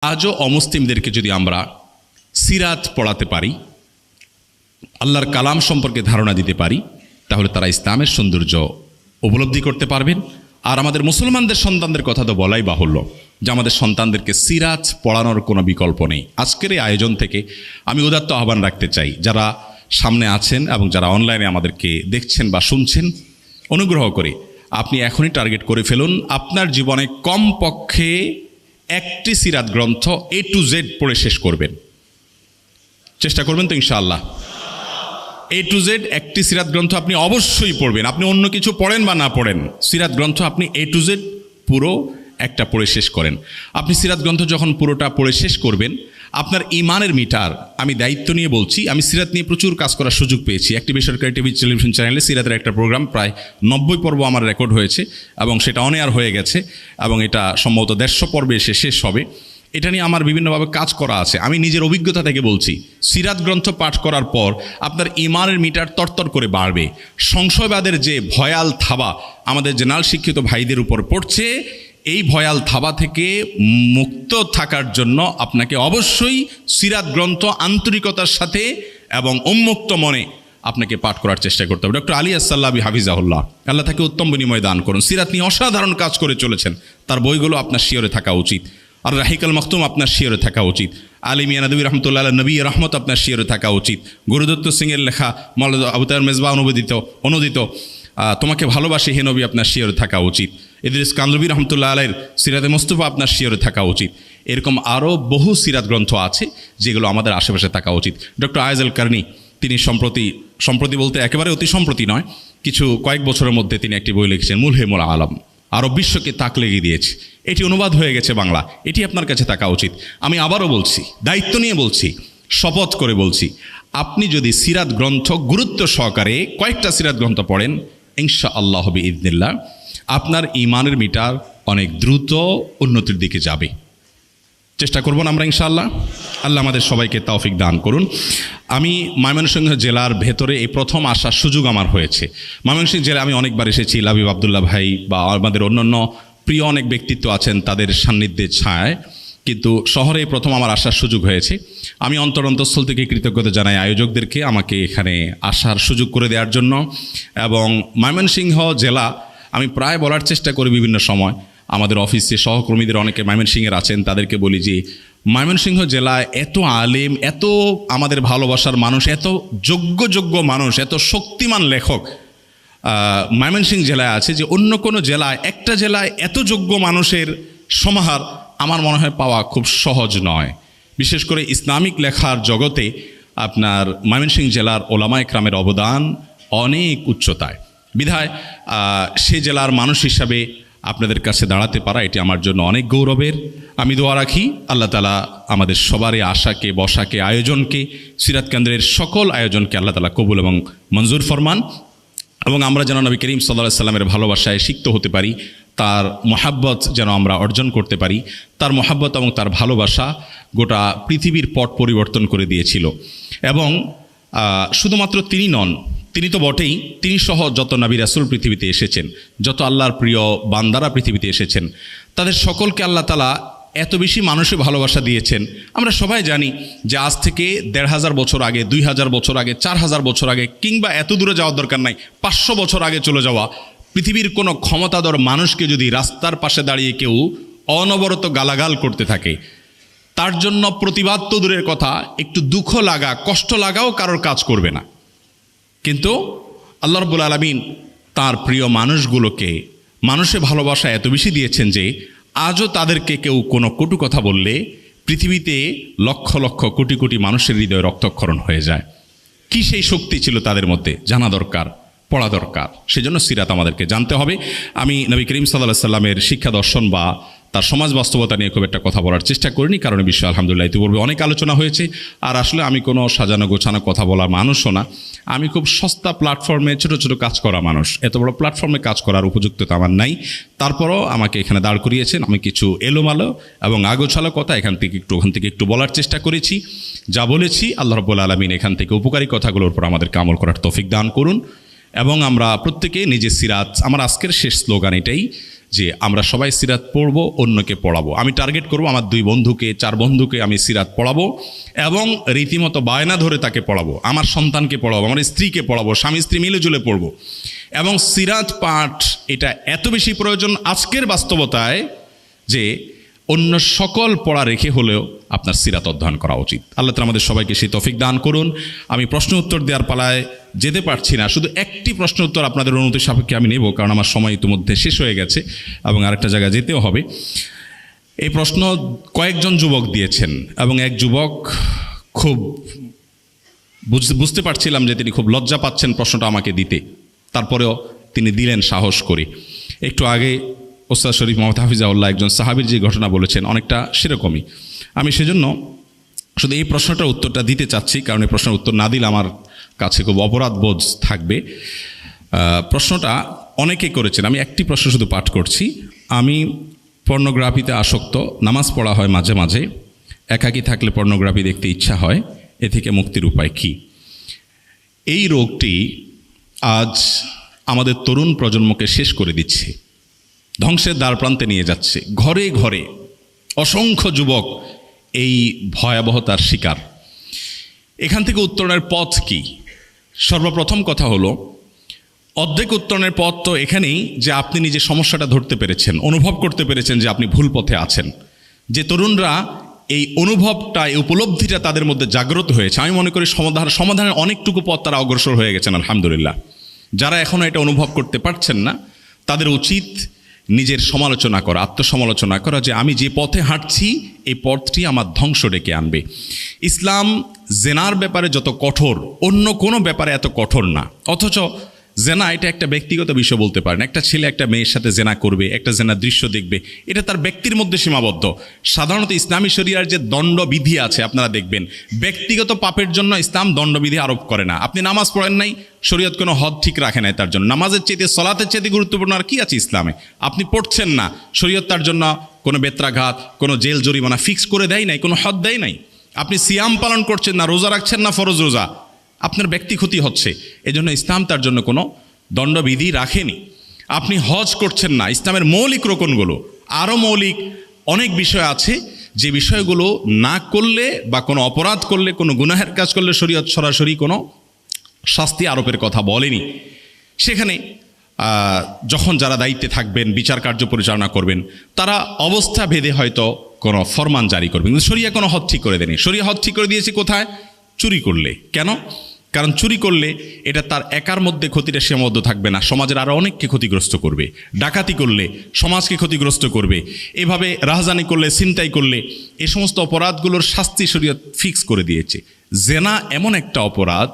আজও অমুসলিমদেরকে যদি আমরা সিরাত পড়াতে পারি, আল্লাহর কালাম সম্পর্কে ধারণা দিতে পারি, তাহলে তারা ইসলামের সৌন্দর্য উপলব্ধি করতে পারবেন। আর আমাদের মুসলমানদের সন্তানদের কথা তো বলাই বাহুল্য যে আমাদের সন্তানদেরকে সিরাত পড়ানোর কোনো বিকল্প নেই। আজকের এই আয়োজন থেকে আমি উদাত্ত আহ্বান রাখতে চাই, যারা সামনে আছেন এবং যারা অনলাইনে আমাদেরকে দেখছেন বা শুনছেন, অনুগ্রহ করে আপনি এখনই টার্গেট করে ফেলুন আপনার জীবনে কমপক্ষে একটি সিরাত গ্রন্থ A to Z পড়ে শেষ করবেন। চেষ্টা করবেন তো ইনশাআল্লাহ। A to Z একটি সিরাত গ্রন্থ আপনি অবশ্যই পড়বেন। আপনি অন্য কিছু পড়েন বা না পড়েন, সিরাত গ্রন্থ আপনি A to Z পুরো একটা পড়ে শেষ করেন। আপনি সিরাত গ্রন্থ যখন পুরোটা পড়ে শেষ করবেন, আপনার ইমানের মিটার, আমি দায়িত্ব নিয়ে বলছি, আমি সিরাত নিয়ে প্রচুর কাজ করার সুযোগ পেয়েছি। একটি বেসরকারি টিভি টেলিভিশন চ্যানেলে সিরাতের একটা প্রোগ্রাম প্রায় 90 পর্ব আমার রেকর্ড হয়েছে এবং সেটা অন এয়ার হয়ে গেছে এবং এটা সম্ভবত 150 পর্বে এসে শেষ হবে। এটা নিয়ে আমার বিভিন্নভাবে কাজ করা আছে। আমি নিজের অভিজ্ঞতা থেকে বলছি, সিরাত গ্রন্থ পাঠ করার পর আপনার ইমানের মিটার তরতর করে বাড়বে। সংশয়বাদের যে ভয়াল থাবা আমাদের জেনারেল শিক্ষিত ভাইদের উপর পড়ছে, এই ভয়াল থাবা থেকে মুক্ত থাকার জন্য আপনাকে অবশ্যই সিরাত গ্রন্থ আন্তরিকতার সাথে এবং উন্মুক্ত মনে আপনাকে পাঠ করার চেষ্টা করতে হবে। ডক্টর আলী আসাল্লাবি হাফিজাহুল্লাহ, আল্লাহ তাকে উত্তম বিনিময় দান করুন, সিরাত নিয়ে অসাধারণ কাজ করে চলেছেন। তার বইগুলো আপনার শিয়রে থাকা উচিত। আর রাহিকাল মখতুম আপনার শিয়রে থাকা উচিত। আলী মিয়া নদী রহমতুল্লাহ নবী রহমত আপনার শিয়রে থাকা উচিত। গুরুদত্ত সিংয়ের লেখা মাওলানা আবু তাহের মেজবা অনুদিত তোমাকে ভালোবাসি হে নবী আপনার শিয়রে থাকা উচিত। ইদ্রিস কান্দ্রবী রহমতুল্লাহ আলাইয়ের সিরাতে মুস্তফা আপনার শিয়রে থাকা উচিত। এরকম আরও বহু সিরাত গ্রন্থ আছে যেগুলো আমাদের আশেপাশে থাকা উচিত। ডক্টর আয়েজ আল কারনি, তিনি সম্প্রতি বলতে একেবারে অতি সম্প্রতি নয়, কয়েক বছরের মধ্যে তিনি একটি বই লিখেছেন, মুলহেমুল আলম, আরব বিশ্বকে তাক লেগে দিয়েছে। এটি অনুবাদ হয়ে গেছে বাংলা, এটি আপনার কাছে থাকা উচিত। আমি আবারও বলছি, দায়িত্ব নিয়ে বলছি, শপথ করে বলছি, আপনি যদি সিরাত গ্রন্থ গুরুত্ব সহকারে কয়েকটা সিরাত গ্রন্থ পড়েন, ইনশাআল্লাহ বিইذনিল্লাহ আপনার ঈমানের মিটার অনেক দ্রুত উন্নতির দিকে যাবে। চেষ্টা করব না আমরা ইনশাআল্লাহ। আল্লাহ আমাদের সবাইকে তৌফিক দান করুন। আমি ময়মনসিংহ জেলার ভেতরে এই প্রথম আসার সুযোগ আমার হয়েছে। ময়মনসিংহ জেলায় আমি অনেকবার এসেছি, লাবিব আবদুল্লাহ ভাই বা আমাদের অন্যান্য প্রিয় অনেক ব্যক্তিত্ব আছেন, তাদের সান্নিধ্যে ছায়, কিন্তু শহরে প্রথম আমার আসার সুযোগ হয়েছে। আমি অন্তরস্থল থেকে কৃতজ্ঞতা জানাই আয়োজকদেরকে আমাকে এখানে আসার সুযোগ করে দেওয়ার জন্য। এবং ময়মনসিংহ জেলা আমি প্রায় বলার চেষ্টা করি বিভিন্ন সময়, আমাদের অফিসে সহকর্মীদের অনেকে ময়মনসিংহের আছেন, তাদেরকে বলি যে ময়মনসিংহ জেলায় এত আলেম, এত আমাদের ভালোবাসার মানুষ, এত যোগ্য মানুষ, এত শক্তিমান লেখক ময়মনসিংহ জেলায় আছে যে অন্য কোনো জেলায়, একটা জেলায় এত যোগ্য মানুষের সমাহার আমার মনে হয় পাওয়া খুব সহজ নয়। বিশেষ করে ইসলামিক লেখার জগতে আপনার ময়মনসিংহ জেলার ওলামা ইকরামের অবদান অনেক উচ্চতায়। বিধায় সে জেলার মানুষ হিসাবে আপনাদের কাছে দাঁড়াতে পারা এটি আমার জন্য অনেক গৌরবের। আমি দোয়া রাখি আল্লাহ তাআলা আমাদের সবারই আশাকে, বসাকে, আয়োজনকে, সিরাত কেন্দ্রের সকল আয়োজনকে আল্লাহ তাআলা কবুল এবং মঞ্জুর ফরমান, এবং আমরা যেন নবী করিম সাল্লাল্লাহু আলাইহি সাল্লামের ভালোবাসায় সিক্ত হতে পারি, তার মহাব্বত যেন আমরা অর্জন করতে পারি। তার মহাব্বত এবং তার ভালোবাসা গোটা পৃথিবীর পট পরিবর্তন করে দিয়েছিল। এবং শুধুমাত্র তিনি নন, তিনি তো বটেই, তিনি সহ যত নবী রাসূল পৃথিবীতে এসেছেন, যত আল্লাহর প্রিয় বান্দারা পৃথিবীতে এসেছেন, তাদের সকলকে আল্লাহ তাআলা এত বেশি মানুষের ভালোবাসা দিয়েছেন। আমরা সবাই জানি যে আজ থেকে 1500 বছর আগে, 2000 বছর আগে, 4000 বছর আগে, কিংবা এত দূরে যাওয়ার দরকার নাই, 500 বছর আগে চলে যাওয়া পৃথিবীর কোনো ক্ষমতাধর মানুষকে যদি রাস্তার পাশে দাঁড়িয়ে কেউ অনবরত গালাগাল করতে থাকে, তার জন্য প্রতিবাদ তো দূরের কথা, একটু দুঃখ লাগা, কষ্ট লাগাও কারোর কাজ করবে না। কিন্তু আল্লাহ রাব্বুল আলামিন তার প্রিয় মানুষগুলোকে মানুষের ভালোবাসা এত বেশি দিয়েছেন যে আজও তাদেরকে কেউ কোনো কটু কথা বললে পৃথিবীতে লক্ষ লক্ষ কোটি কোটি মানুষের হৃদয়ে রক্তক্ষরণ হয়ে যায়। কি সেই শক্তি ছিল তাদের মধ্যে, জানা দরকার, পড়া দরকার। সেজন্য সিরাত আমাদেরকে জানতে হবে। আমি নবী করিম সাল্লাল্লাহু আলাইহি সাল্লামের শিক্ষা দর্শন বা তার সমাজ বাস্তবতা নিয়ে খুব একটা কথা বলার চেষ্টা করিনি, কারণ বিষয়ে আলহামদুলিল্লাহ ইতিপূর্বে অনেক আলোচনা হয়েছে। আর আসলে আমি কোনো সাজানো গোছানো কথা বলার মানুষও না। আমি খুব সস্তা প্ল্যাটফর্মে ছোট ছোট কাজ করা মানুষ। এত বড় প্ল্যাটফর্মে কাজ করার উপযুক্ততা আমার নাই। তারপরও আমাকে এখানে দাঁড় করিয়েছেন। আমি কিছু এলোমালো এবং আগোছালো কথা ওখান থেকে একটু বলার চেষ্টা করেছি। যা বলেছি আল্লাহ রাব্বুল আলামিন এখান থেকে উপকারী কথাগুলোর উপর আমাদেরকে আমল করার তৌফিক দান করুন। এবং আমরা প্রত্যেকে নিজের সিরাত, আমার আজকের শেষ স্লোগান এটাই যে আমরা সবাই সিরাত পড়বো, অন্যকে পড়াবো। আমি টার্গেট করব আমার 2 বন্ধুকে 4 বন্ধুকে আমি সিরাত পড়াবো এবং রীতিমতো বায়না ধরে তাকে পড়াবো, আমার সন্তানকে পড়াবো, আমার স্ত্রীকে পড়াবো, স্বামী স্ত্রী মিলেজুলে পড়বো। এবং সিরাত পাঠ এটা এত বেশি প্রয়োজন আজকের বাস্তবতায় যে অন্য সকল পড়া রেখে হলেও আপনার সিরাত অধ্যয়ন করা উচিত। আল্লাহ তাআলা আমাদের সবাইকে সেই তৌফিক দান করুন। আমি প্রশ্ন উত্তর দেওয়ার পালায় যেতে পারছি না, শুধু একটি প্রশ্ন উত্তর আপনাদের অনুমতি সাপেক্ষে আমি নেব, কারণ আমার সময় ইতিমধ্যে শেষ হয়ে গেছে এবং আরেকটা জায়গায় যেতেও হবে। এই প্রশ্ন কয়েকজন যুবক দিয়েছেন এবং এক যুবক খুব বুঝতে পারছিলাম যে তিনি খুব লজ্জা পাচ্ছেন প্রশ্নটা আমাকে দিতে, তারপরেও তিনি দিলেন সাহস করে। একটু আগে ওস্তাদ শরীফ মোহাম্মদ হাফিজাউল্লাহ একজন সাহাবীর যে ঘটনা বলেছেন অনেকটা সেরকমই। আমি সেজন্য শুধু এই প্রশ্নটার উত্তরটা দিতে চাচ্ছি, কারণ এই প্রশ্নের উত্তর না দিলে আমার কাছে খুব অপরাধ বোধ থাকবে। প্রশ্নটা অনেকে করেছেন, আমি একটি প্রশ্ন শুধু পাঠ করছি। আমি পর্নোগ্রাফিতে আসক্ত, নামাজ পড়া হয় মাঝে মাঝে, একাকী থাকলে পর্নোগ্রাফি দেখতে ইচ্ছা হয়, এ থেকে মুক্তির উপায় কী? এই রোগটি আজ আমাদের তরুণ প্রজন্মকে শেষ করে দিচ্ছে, ধ্বংসের দ্বারপ্রান্তে নিয়ে যাচ্ছে। ঘরে ঘরে অসংখ্য যুবক এই ভয়াবহতার শিকার। এখান থেকে উত্তরণের পথ কি? সর্বপ্রথম কথা হলো, অর্ধেক উত্তরণের পথ তো এখানেই যে আপনি নিজে সমস্যাটা ধরতে পেরেছেন, অনুভব করতে পেরেছেন যে আপনি ভুল পথে আছেন। যে তরুণরা এই অনুভবটা, এই উপলব্ধিটা তাদের মধ্যে জাগ্রত হয়েছে, আমি মনে করি সমাধানের অনেকটুকু পথ তারা অগ্রসর হয়ে গেছেন আলহামদুলিল্লাহ। যারা এখনও এটা অনুভব করতে পারছেন না, তাদের উচিত নিজের সমালোচনা করা, আত্মসমালোচনা করা, যে আমি যে পথে হাঁটছি এই পথটি আমার ধ্বংস ডেকে আনবে। ইসলাম জেনার ব্যাপারে যত কঠোর, অন্য কোনো ব্যাপারে এত কঠোর না। অথচ জেনা এটা একটা ব্যক্তিগত বিষয় বলতে পারেন। একটা ছেলে একটা মেয়ের সাথে জেনা করবে, একটা জেনার দৃশ্য দেখবে, এটা তার ব্যক্তির মধ্যে সীমাবদ্ধ। সাধারণত ইসলামী শরিয়ার যে দণ্ডবিধি আছে আপনারা দেখবেন, ব্যক্তিগত পাপের জন্য ইসলাম দণ্ডবিধি আরোপ করে না। আপনি নামাজ পড়েন নাই, শরীয়ত কোনো হদ ঠিক রাখে নাই তার জন্য। নামাজের চাইতে সলাতের চাইতে গুরুত্বপূর্ণ আর কি আছে ইসলামে? আপনি পড়ছেন না, শরীয়ত তার জন্য কোনো বেত্রাঘাত, কোনো জেল জরিমানা ফিক্স করে দেয় নাই, কোনো হদ দেয় নাই। আপনি সিয়াম পালন করছেন না, রোজা রাখছেন না ফরজ রোজা, আপনার ব্যক্তি ক্ষতি হচ্ছে। এজন্য ইসলাম তার জন্য কোনো দণ্ডবিধি রাখেনি। আপনি হজ করছেন না, ইসলামের মৌলিক রোকনগুলো, আরও মৌলিক অনেক বিষয় আছে যে বিষয়গুলো না করলে বা কোনো অপরাধ করলে, কোনো গুনাহের কাজ করলে শরীয়ত সরাসরি কোনো শাস্তি আরোপের কথা বলেনি। সেখানে যখন যারা দায়িত্বে থাকবেন, বিচার কার্য পরিচালনা করবেন, তারা অবস্থা ভেদে হয়তো কোনো ফরমান জারি করবেন, কিন্তু শরিয়া কোনো হদ ঠিক করে দেয়নি। শরিয়া হদ ঠিক করে দিয়েছে কোথায়? চুরি করলে। কেন? কারণ চুরি করলে এটা তার একার মধ্যে ক্ষতিটা সীমাবদ্ধ থাকবে না, সমাজের আরও অনেককে ক্ষতিগ্রস্ত করবে। ডাকাতি করলে সমাজকে ক্ষতিগ্রস্ত করবে। এভাবে রাহাজানি করলে, ছিনতাই করলে, এই সমস্ত অপরাধগুলোর শাস্তি শরীয়ত ফিক্স করে দিয়েছে। জেনা এমন একটা অপরাধ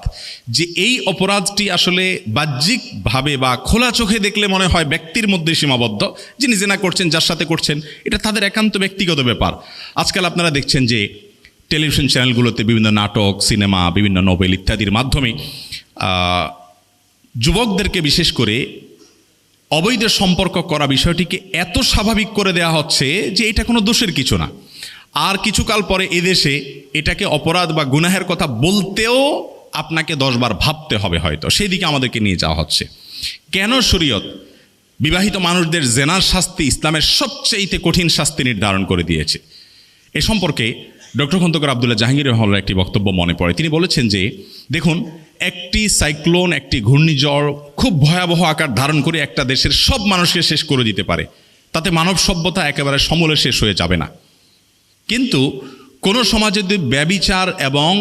যে এই অপরাধটি আসলে বাহ্যিকভাবে বা খোলা চোখে দেখলে মনে হয় ব্যক্তির মধ্যে সীমাবদ্ধ। যিনি জেনা করছেন, যার সাথে করছেন, এটা তাদের একান্ত ব্যক্তিগত ব্যাপার। আজকাল আপনারা দেখছেন যে টেলিভিশন চ্যানেলগুলোতে বিভিন্ন নাটক, সিনেমা, বিভিন্ন নোবেল ইত্যাদির মাধ্যমে যুবকদেরকে বিশেষ করে অবৈধ সম্পর্ক করা বিষয়টিকে এত স্বাভাবিক করে দেওয়া হচ্ছে যে এটা কোনো দোষের কিছু না। আর কিছুকাল পরে এদেশে এটাকে অপরাধ বা গুনাহের কথা বলতেও আপনাকে 10 বার ভাবতে হবে হয়তো, সেই দিকে আমাদেরকে নিয়ে যাওয়া হচ্ছে। কেন শরীয়ত বিবাহিত মানুষদের জেনার শাস্তি ইসলামের সবচেয়ে কঠিন শাস্তি নির্ধারণ করে দিয়েছে? এ সম্পর্কে ডক্টর খন্দকার আব্দুল্লাহ জাহাঙ্গীর রহমানের একটি বক্তব্য মনে পড়ে। তিনি বলেছেন যে দেখুন, একটি সাইক্লোন, একটি ঘূর্ণিঝড় খুব ভয়াবহ আকার ধারণ করে একটা দেশের সব মানুষকে শেষ করে দিতে পারে, তাতে মানব সভ্যতা একেবারে সমূলে শেষ হয়ে যাবে না। কিন্তু কোনো সমাজে যদি ব্যভিচার এবং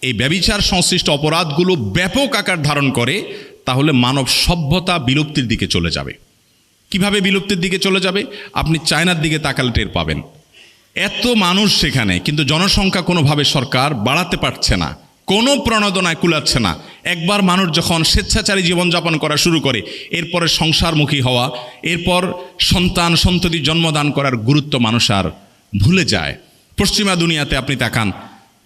এই ব্যভিচার সংশ্লিষ্ট অপরাধগুলো ব্যাপক আকার ধারণ করে, তাহলে মানব সভ্যতা বিলুপ্তির দিকে চলে যাবে। কিভাবে বিলুপ্তির দিকে চলে যাবে? আপনি চায়নার দিকে তাকালে টের পাবেন। এত মানুষ সেখানে, কিন্তু জনসংখ্যা কোনোভাবে সরকার বাড়াতে পারছে না, কোনো প্রণোদনায় কুলাচ্ছে না। একবার মানুষ যখন স্বেচ্ছাচারী জীবনযাপন করা শুরু করে, এরপরে সংসারমুখী হওয়া, এরপর সন্তান সন্ততি জন্মদান করার গুরুত্ব মানুষ আর ভুলে যায়। পশ্চিমা দুনিয়াতে আপনি তাকান,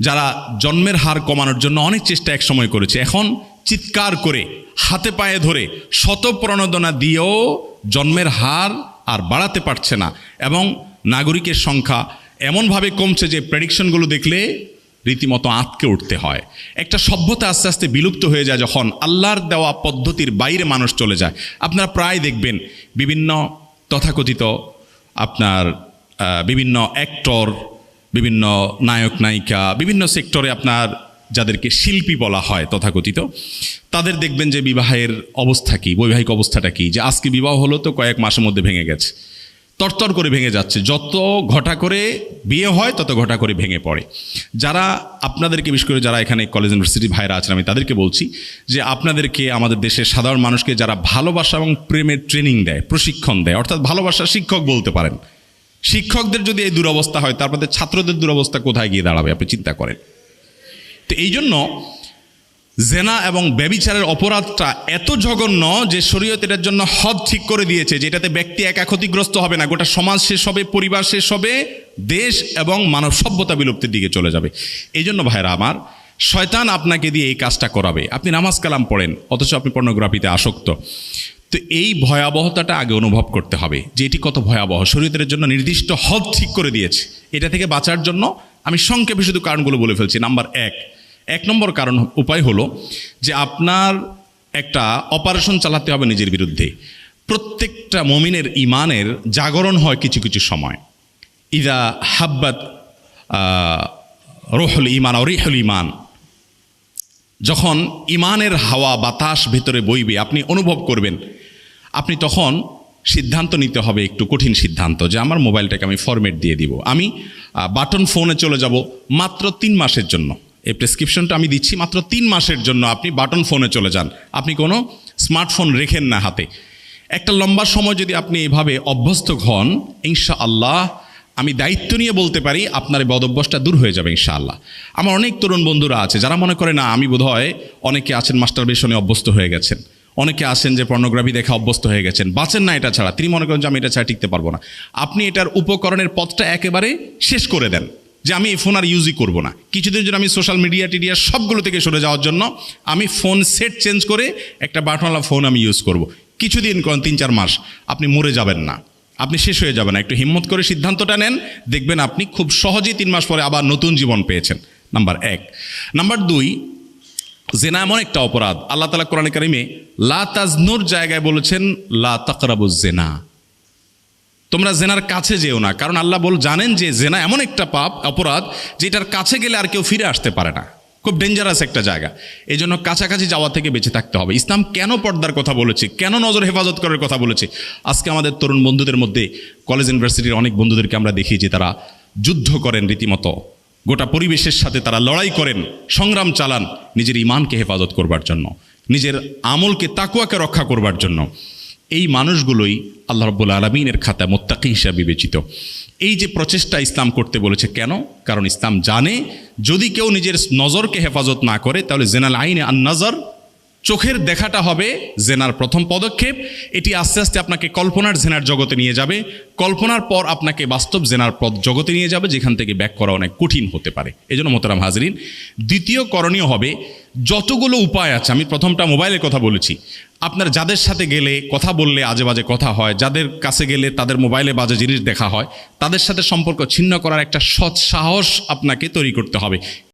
যারা জন্মের হার কমানোর জন্য অনেক চেষ্টা একসময় করেছে, এখন চিৎকার করে হাতে পায়ে ধরে শত প্রণোদনা দিয়েও জন্মের হার আর বাড়াতে পারছে না। এবং নাগরিকের সংখ্যা এমনভাবে কমছে যে প্রেডিকশনগুলো দেখলে রীতিমতো আঁতকে উঠতে হয়। একটা সভ্যতা আস্তে আস্তে বিলুপ্ত হয়ে যায় যখন আল্লাহর দেওয়া পদ্ধতির বাইরে মানুষ চলে যায়। আপনারা প্রায় দেখবেন বিভিন্ন তথাকথিত আপনার বিভিন্ন অ্যাক্টর, বিভিন্ন নায়ক নায়িকা, বিভিন্ন সেক্টরে আপনার যাদেরকে শিল্পী বলা হয় তথাকথিত, তাদের দেখবেন যে বিবাহের অবস্থা কী, বৈবাহিক অবস্থাটা কী, যে আজকে বিবাহ হলো তো কয়েক মাসের মধ্যে ভেঙে গেছে, তরতর করে ভেঙে যাচ্ছে। যত ঘটা করে বিয়ে হয় তত ঘটা করে ভেঙে পড়ে। যারা আপনাদেরকে, বিশেষ করে যারা এখানে কলেজ ইউনিভার্সিটি ভাইরা আছেন, আমি তাদেরকে বলছি যে আপনাদেরকে, আমাদের দেশের সাধারণ মানুষকে যারা ভালোবাসা এবং প্রেমের ট্রেনিং দেয়, প্রশিক্ষণ দেয়, অর্থাৎ ভালোবাসার শিক্ষক বলতে পারেন, শিক্ষকদের যদি এই দুরবস্থা হয়, তারপরে ছাত্রদের দুরবস্থা কোথায় গিয়ে দাঁড়াবে আপনি চিন্তা করেন। তো এই জন্য জেনা এবং ব্যভিচারের অপরাধটা এত জঘন্য যে শরীয়ত এটার জন্য হদ ঠিক করে দিয়েছে, যে এটাতে ব্যক্তি একা ক্ষতিগ্রস্ত হবে না, গোটা সমাজ শেষ হবে, পরিবার শেষ হবে, দেশ এবং মানব সভ্যতা বিলুপ্তির দিকে চলে যাবে। এই জন্য ভাইরা আমার, শয়তান আপনাকে দিয়ে এই কাজটা করাবে। আপনি নামাজ কালাম পড়েন, অথচ আপনি পর্নোগ্রাফিতে আসক্ত। তো এই ভয়াবহতাটা আগে অনুভব করতে হবে যে এটি কত ভয়াবহ। শরীয়তের জন্য নির্দিষ্ট হদ ঠিক করে দিয়েছে। এটা থেকে বাঁচার জন্য আমি সংক্ষেপে শুধু কারণগুলো বলে ফেলছি। নাম্বার এক নম্বর কারণ, উপায় হলো যে আপনার একটা অপারেশন চালাতে হবে নিজের বিরুদ্ধে। প্রত্যেকটা মুমিনের ইমানের জাগরণ হয় কিছু কিছু সময়। ইদা হাব্বাত রুহুল ইমান ও রিহুল ইমান, যখন ইমানের হাওয়া বাতাস ভেতরে বইবে, আপনি অনুভব করবেন, আপনি তখন সিদ্ধান্ত নিতে হবে, একটু কঠিন সিদ্ধান্ত, যে আমার মোবাইলটাকে আমি ফরম্যাট দিয়ে দিব, আমি বাটন ফোনে চলে যাব মাত্র 3 মাসের জন্য। এই প্রেসক্রিপশনটা আমি দিচ্ছি, মাত্র 3 মাসের জন্য আপনি বাটন ফোনে চলে যান, আপনি কোনো স্মার্টফোন রেখেন না হাতে। একটা লম্বা সময় যদি আপনি এভাবে অভ্যস্ত হন, ইনশাআল্লাহ আমি দায়িত্ব নিয়ে বলতে পারি আপনার এই বদভ্যাসটা দূর হয়ে যাবে ইনশাআল্লাহ। আমার অনেক তরুণ বন্ধুরা আছে যারা মনে করে, না আমি বোধহয়, অনেকে আছেন মাস্টারবেশনে অভ্যস্ত হয়ে গেছেন, অনেকে আছেন যে পর্নোগ্রাফি দেখা অভ্যস্ত হয়ে গেছেন, বাঁচেন না এটা ছাড়া। তিনি মনে করেন যে আমি এটা ছাড়া টিকতে পারবো না। আপনি এটার উপকরণের পথটা একেবারে শেষ করে দেন, যে আমি এই ফোন আর ইউজই করব না। কিছুদিন জন্য আমি সোশ্যাল মিডিয়া টিডিয়া সবগুলো থেকে সরে যাওয়ার জন্য আমি ফোন সেট চেঞ্জ করে একটা বাটনওয়ালা ফোন আমি ইউজ করব। কিছুদিন করেন, 3-4 মাস, আপনি মরে যাবেন না, আপনি শেষ হয়ে যাবেন না। একটু হিম্মত করে সিদ্ধান্তটা নেন, দেখবেন আপনি খুব সহজেই 3 মাস পরে আবার নতুন জীবন পেয়েছেন। নাম্বার 1। নাম্বার 2, জেনা এমন একটা অপরাধ, আল্লাহ তাআলা কোরআনে কারিমে লা তাজনুর জায়গায় বলেছেন লা তাকরাবুজ জেনা, তোমরা জেনার কাছে যেও না। কারণ আল্লাহ জানেন যে জেনা এমন একটা পাপ, অপরাধ, যেটার কাছে গেলে আর কেউ ফিরে আসতে পারে না, খুব ডেঞ্জারাস একটা জায়গা। এই জন্য কাছাকাছি যাওয়া থেকে বেঁচে থাকতে হবে। ইসলাম কেন পর্দার কথা বলেছে, কেন নজর হেফাজত করার কথা বলেছে? আজকে আমাদের তরুণ বন্ধুদের মধ্যে, কলেজ ইউনিভার্সিটির অনেক বন্ধুদেরকে আমরা দেখি যে তারা যুদ্ধ করেন রীতিমতো, গোটা পরিবেশের সাথে তারা লড়াই করেন, সংগ্রাম চালান নিজের ইমানকে হেফাজত করবার জন্য, নিজের আমলকে, তাকওয়াকে রক্ষা করবার জন্য। এই মানুষগুলোই আল্লাহ রাব্বুল আলামিনের খাতায় মুত্তাকি হিসেবে বিবেচিত। এই যে প্রচেষ্টা ইসলাম করতে বলেছে, কেন? কারণ ইসলাম জানে যদি কেউ নিজের নজরকে হেফাজত না করে, তাহলে জেনাল আইনে আন নজর, চোখের দেখাটা হবে জেনার প্রথম পদক্ষেপ। এটি আস্তে আস্তে আপনাকে কল্পনার জেনার জগতে নিয়ে যাবে, কল্পনার পর আপনাকে বাস্তব জেনার জগতে নিয়ে যাবে, যেখান থেকে ব্যাক করা অনেক কঠিন হতে পারে। এই জন্য মোহতারাম হাজরিন, দ্বিতীয় করণীয় হবে, যতগুলো উপায় আছে, আমি প্রথমটা মোবাইলের কথা বলেছি, আপনার যাদের সাথে গেলে কথা বললে আজে বাজে কথা হয়, যাদের কাছে গেলে তাদের মোবাইলে বাজে জিনিস দেখা হয়, তাদের সাথে সম্পর্ক ছিন্ন করার একটা সৎ সাহস আপনাকে তৈরি করতে হবে।